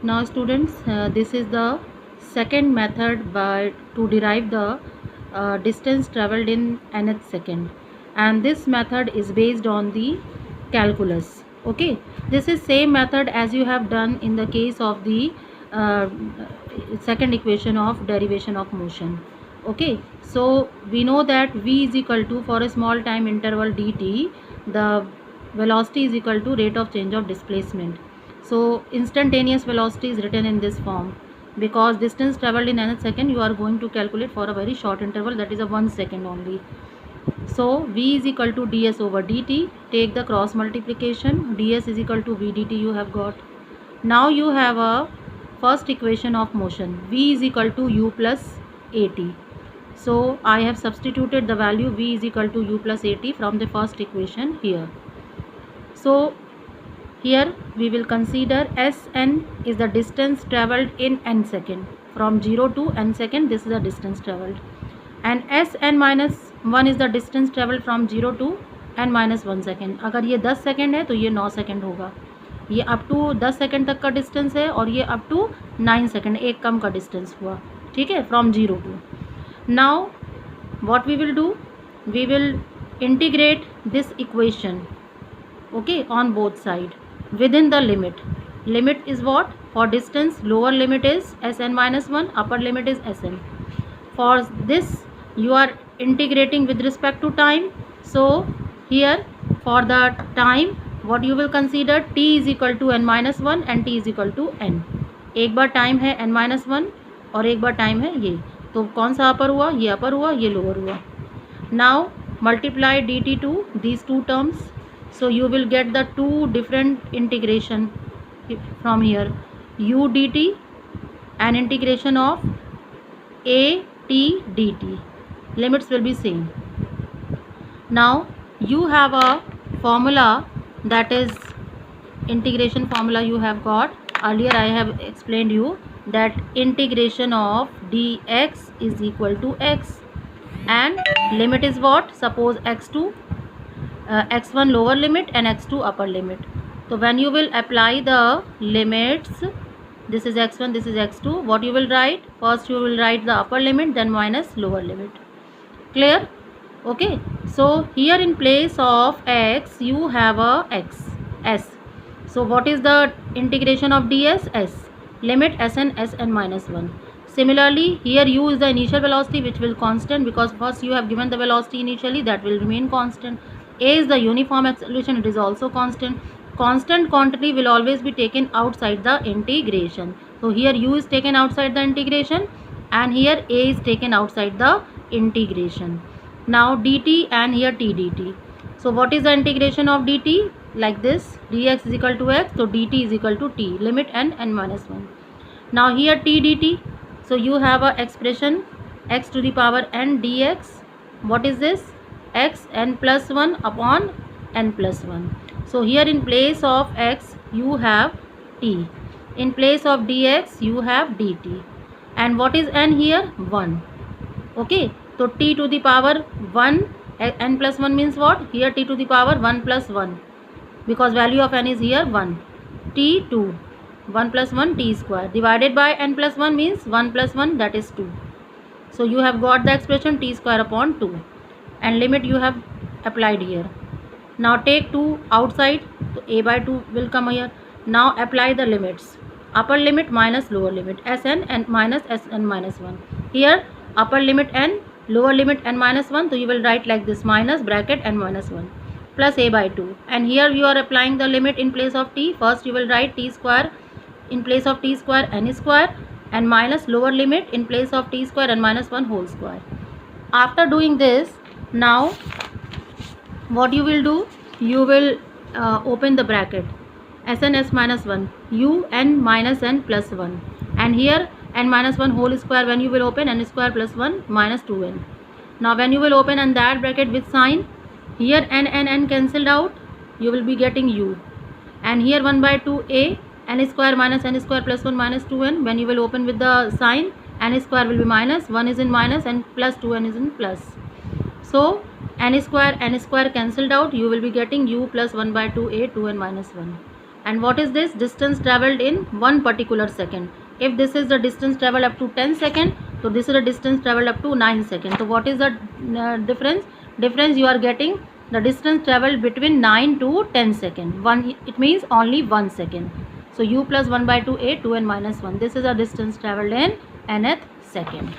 Now students, this is the second method by to derive the distance traveled in nth second, and this method is based on the calculus. Okay, this is same method as you have done in the case of the uh, second equation of derivation of motion. Okay, so we know that v is equal to, for a small time interval dt, the velocity is equal to rate of change of displacement. So instantaneous velocity is written in this form because distance traveled in nth second you are going to calculate for a very short interval, that is a 1 second only. So v is equal to ds over dt. Take the cross multiplication. ds is equal to v dt you have got. Now you have a first equation of motion. v is equal to u plus at. So I have substituted the value v is equal to u plus at from the first equation here. So here we will consider Sn is the distance travelled in n second. From 0 to n second, this is the distance travelled. And Sn minus 1 is the distance travelled from 0 to n minus 1 second. अगर ये 10 second है तो ये 9 second होगा. ये up to 10 second तक का distance है और ये अप टू 9 सेकेंड, एक कम का डिस्टेंस हुआ. ठीक है, from 0 to. Now what we will do, we will integrate this equation, okay, on both side within the limit. Limit is what? For distance, lower limit is Sn minus 1, upper limit is Sn. For this you are integrating with respect to time. So here for the time what you will consider, t is equal to n minus 1 and t is equal to n. एक बार time है n minus 1 और एक बार time है ये, तो कौन सा अपर हुआ? ये अपर हुआ, ये लोअर हुआ. Now multiply dt to these two terms. So you will get the two different integration from here. U dt and integration of a t dt. Limits will be same. Now you have a formula, that is integration formula you have got. Earlier I have explained you that integration of dx is equal to x, and limit is what? Suppose x2 x1 lower limit and x2 upper limit. So when you will apply the limits, this is x1, this is x2, what you will write? First you will write the upper limit, then minus lower limit. Clear? Okay, so here in place of x you have a x s. So what is the integration of ds? S. Limit Sn minus 1. Similarly here u is the initial velocity which will constant, because first you have given the velocity initially, that will remain constant. A is the uniform acceleration, it is also constant. Constant quantity will always be taken outside the integration. So here u is taken outside the integration and here a is taken outside the integration. Now dt and here t dt. So what is the integration of dt? Like this, dx is equal to x, so dt is equal to t, limit n minus 1. Now here t dt, so you have a expression x to the power n dx. What is this? X n plus 1 upon n plus 1. So here in place of x you have t, in place of dx you have dt, and what is n here? 1. Okay, so t to the power 1, n plus 1 means what? Here t to the power 1 plus 1, because value of n is here 1. T 2, 1 plus 1 t square divided by n plus 1 means 1 plus 1, that is 2. So you have got the expression t square upon 2, and limit you have applied here. Now take 2 outside, so a by 2 will come here. Now apply the limits. Upper limit minus lower limit, Sn and minus Sn minus 1. Here upper limit n, lower limit n minus 1, so you will write like this, minus bracket n minus 1 plus a by 2. And here you are applying the limit in place of t. First you will write t square, in place of t square n square, and minus lower limit in place of t square and minus 1 whole square. After doing this, now what you will do, you will open the bracket Sn s minus 1, u n minus n plus 1, and here n minus 1 whole square, when you will open n square plus 1 minus 2n. Now when you will open and that bracket with sign, here n cancelled out, you will be getting u, and here 1 by 2 a, n square minus n square plus 1 minus 2n. When you will open with the sign, n square will be minus, 1 is in minus and plus 2n is in plus. So n square cancelled out, you will be getting u plus 1 by 2 a, 2n minus 1. And what is this? Distance traveled in one particular second. If this is the distance traveled up to 10 seconds, so this is the distance traveled up to 9 seconds. So what is the difference? Difference you are getting the distance traveled between 9 to 10 seconds. It means only 1 second. So u plus 1 by 2 a, 2n minus 1. This is a distance traveled in nth second.